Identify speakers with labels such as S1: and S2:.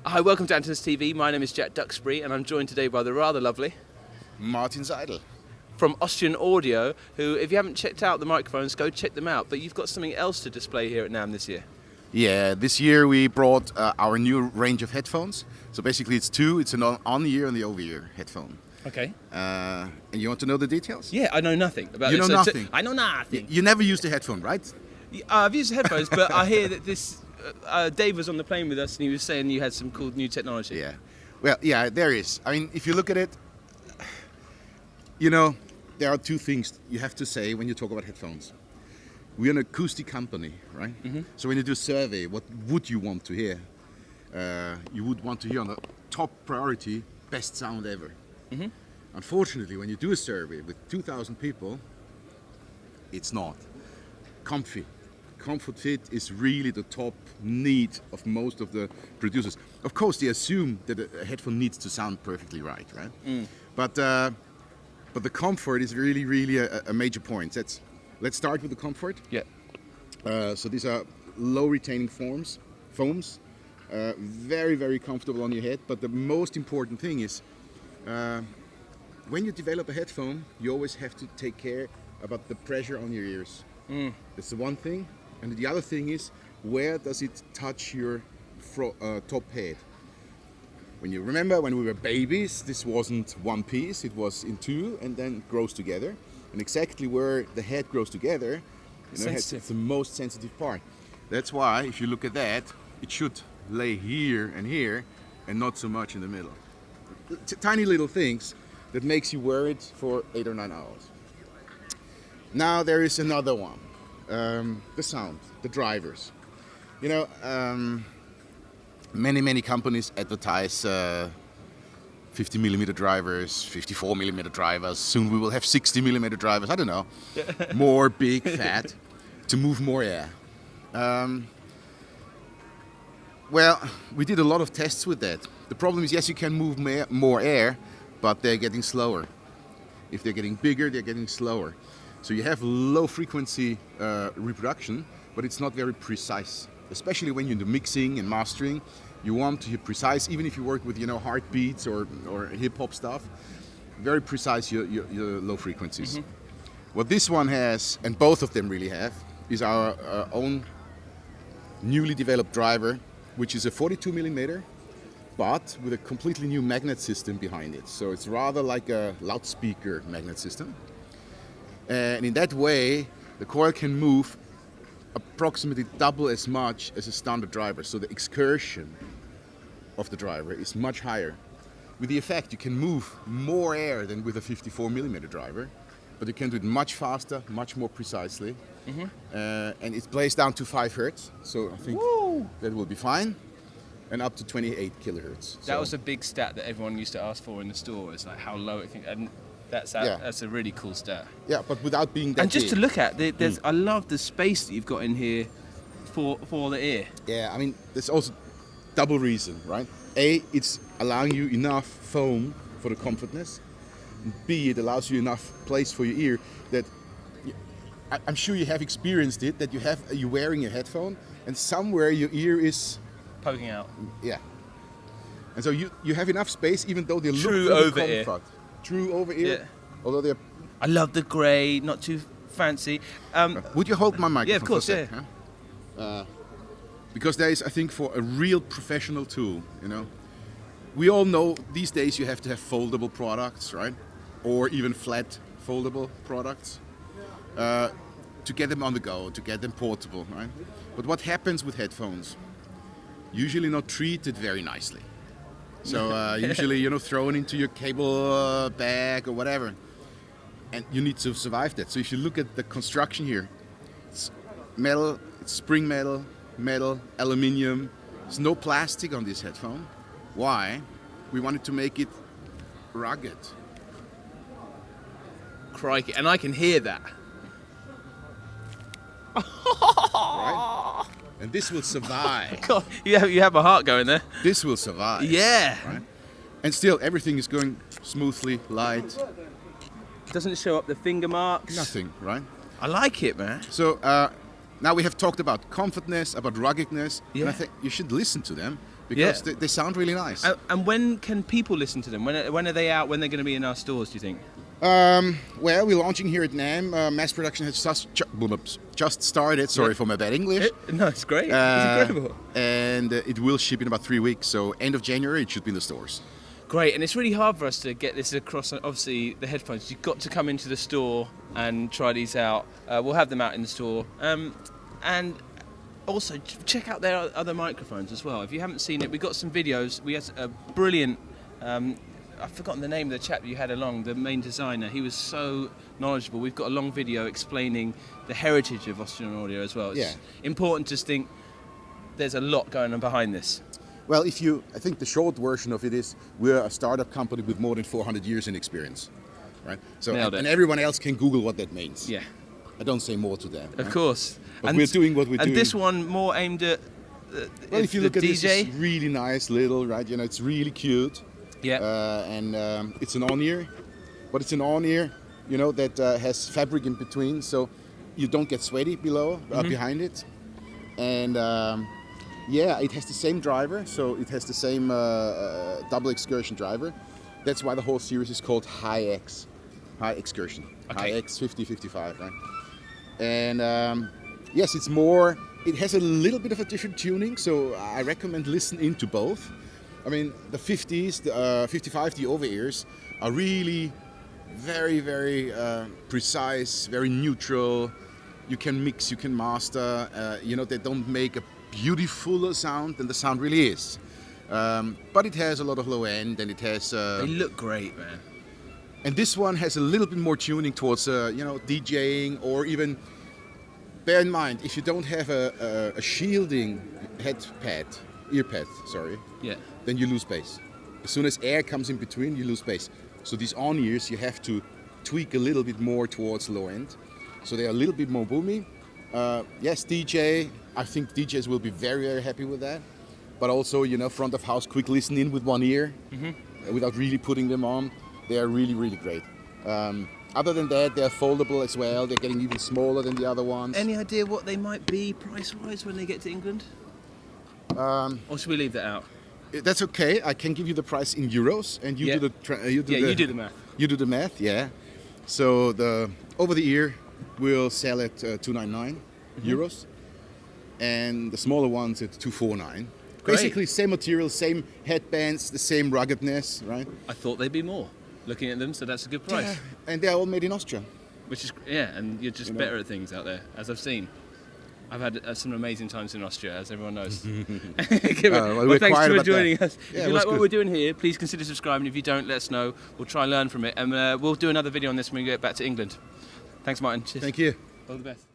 S1: Hi, welcome to Andertons TV. My name is Jack Duxbury and I'm joined today by the rather lovely
S2: Martin Seidel.
S1: From Austrian Audio, who, if you haven't checked out the microphones, go check them out. But you've got something else to display here at NAMM this year.
S2: Yeah, this year we brought our new range of headphones. So basically it's two. It's an on-ear and the over-ear headphone.
S1: Okay.
S2: And you want to know the details?
S1: Yeah, I know nothing about
S2: you
S1: this.
S2: You know nothing?
S1: I know nothing.
S2: You never used a headphone, right?
S1: I've used the headphones, but I hear that this... Dave was on the plane with us and he was saying you had some cool new technology.
S2: Yeah. Well, yeah, there is. I mean, if you look at it, you know, there are two things you have to say when you talk about headphones. We're an acoustic company, right? Mm-hmm. So when you do a survey, what would you want to hear? You would want to hear on the top priority, best sound ever. Mm-hmm. Unfortunately, when you do a survey with 2,000 people, it's not. Comfort fit is really the top need of most of the producers. Of course, they assume that a headphone needs to sound perfectly right? Mm. But the comfort is really a major point. Let's start with the comfort.
S1: Yeah.
S2: So these are low retaining foams, very comfortable on your head. But the most important thing is, when you develop a headphone, you always have to take care about the pressure on your ears. Mm. That's the one thing. And the other thing is, where does it touch your top head? When you remember when we were babies, this wasn't one piece, it was in two and then grows together. And exactly where the head grows together, you know, it's the most sensitive part. That's why, if you look at that, it should lay here and not so much in the middle. Tiny little things that makes you wear it for 8 or 9 hours. Now there is another one. The sound, the drivers. You know, many companies advertise 50mm drivers, 54mm drivers. Soon we will have 60mm drivers. I don't know, more big, fat, to move more air. Well, we did a lot of tests with that. The problem is, yes, you can move more air, but they're getting slower. If they're getting bigger, they're getting slower. So you have low frequency reproduction, but it's not very precise. Especially when you're in the mixing and mastering, you want to be precise, even if you work with, you know, heartbeats or hip hop stuff. Very precise your low frequencies. Mm-hmm. What this one has, and both of them really have, is our own newly developed driver, which is a 42mm, but with a completely new magnet system behind it. So it's rather like a loudspeaker magnet system. And in that way, the coil can move approximately double as much as a standard driver. So the excursion of the driver is much higher. With the effect, you can move more air than with a 54mm driver, but you can do it much faster, much more precisely. Mm-hmm. And it plays down to 5 Hertz, so I think that will be fine. And up to 28 kilohertz.
S1: That was a big stat that everyone used to ask for in the store. It's like how low it can... And that's a really cool stat.
S2: Yeah, but without being that
S1: And just
S2: big.
S1: to look at, I love the space that you've got in here for the ear.
S2: Yeah, I mean, there's also double reason, right? A, it's allowing you enough foam for the comfortness. And B, it allows you enough place for your ear that I'm sure you have experienced it, that you're wearing a headphone and somewhere your ear is
S1: poking out.
S2: Yeah. And so you have enough space, even though they
S1: True
S2: look
S1: over ear.
S2: True over ear.
S1: Yeah.
S2: Although they're...
S1: I love the grey, not too fancy.
S2: Would you hold my microphone?
S1: Yeah, of course,
S2: for a sec, huh? Because there is, I think, for a real professional tool, you know, we all know these days you have to have foldable products, right? Or even flat foldable products to get them on the go, to get them portable, right? But what happens with headphones? Usually not treated very nicely. So usually, you know, thrown into your cable bag or whatever. And you need to survive that. So if you look at the construction here, it's metal, it's spring metal, aluminium. There's no plastic on this headphone. Why? We wanted to make it rugged.
S1: Crikey, and I can hear that.
S2: Right? And this will survive.
S1: God, you have my heart going there.
S2: This will survive.
S1: Yeah.
S2: Right? And still, everything is going smoothly, light.
S1: Doesn't show up the finger marks.
S2: Nothing, right?
S1: I like it, man.
S2: So now we have talked about comfortness, about ruggedness, and I think you should listen to them because they sound really nice.
S1: And when can people listen to them? When are they out? When they're going to be in our stores, do you think?
S2: Well, we're launching here at NAMM. Mass production has just started. Sorry for my bad English.
S1: No, it's great. It's incredible.
S2: And it will ship in about 3 weeks. So end of January, it should be in the stores.
S1: Great, and it's really hard for us to get this across. Obviously, the headphones. You've got to come into the store and try these out. We'll have them out in the store, and also check out their other microphones as well. If you haven't seen it, we've got some videos. We had a brilliant. I've forgotten the name of the chap you had along, the main designer. He was so knowledgeable. We've got a long video explaining the heritage of Austrian audio as well. It's important to think there's a lot going on behind this.
S2: Well, I think the short version of it is we're a startup company with more than 400 years in experience, right? So and everyone else can Google what that means.
S1: Yeah,
S2: I don't say more to that.
S1: Of course.
S2: But we're doing what we're doing.
S1: And this one more aimed at
S2: well, if you look at
S1: DJ.
S2: this, it's really nice little, right? You know, it's really cute.
S1: Yeah.
S2: And it's an on-ear, but it's an on-ear, you know, that has fabric in between, so you don't get sweaty behind it. And yeah, it has the same driver, so it has the same double excursion driver. That's why the whole series is called High Excursion, High X 5055, right? And yes, it's more. It has a little bit of a different tuning, so I recommend listen into both. I mean, the 50s, the 55, the over-ears are really very, very precise, very neutral. You can mix, you can master. You know, they don't make a beautiful sound than the sound really is. But it has a lot of low end, and it has.
S1: They look great, man.
S2: And this one has a little bit more tuning towards, you know, DJing, or even. Bear in mind, if you don't have a shielding earpad, sorry.
S1: Yeah.
S2: Then you lose bass. As soon as air comes in between, you lose bass. So these on-ears, you have to tweak a little bit more towards low end. So they're a little bit more boomy. Yes, DJ, I think DJs will be very, very happy with that. But also, you know, front of house, quick listening with one ear, without really putting them on. They are really, really great. Other than that, they're foldable as well. They're getting even smaller than the other ones.
S1: Any idea what they might be price-wise when they get to England? Or should we leave that out?
S2: That's okay. I can give you the price in euros, and you do the
S1: you do the math.
S2: You do the math, yeah. So the over the ear will sell at 299 euros, and the smaller ones at 249.
S1: Great.
S2: Basically, same material, same headbands, the same ruggedness, right?
S1: I thought they'd be more. Looking at them, so that's a good price.
S2: Yeah, and they're all made in Austria.
S1: Which is and you're just better at things out there, as I've seen. I've had some amazing times in Austria, as everyone knows. Well, thanks for joining us.
S2: Yeah,
S1: if you like what we're doing here, please consider subscribing. If you don't, let us know. We'll try and learn from it, and we'll do another video on this when we get back to England. Thanks, Martin. Cheers.
S2: Thank you.
S1: All the best.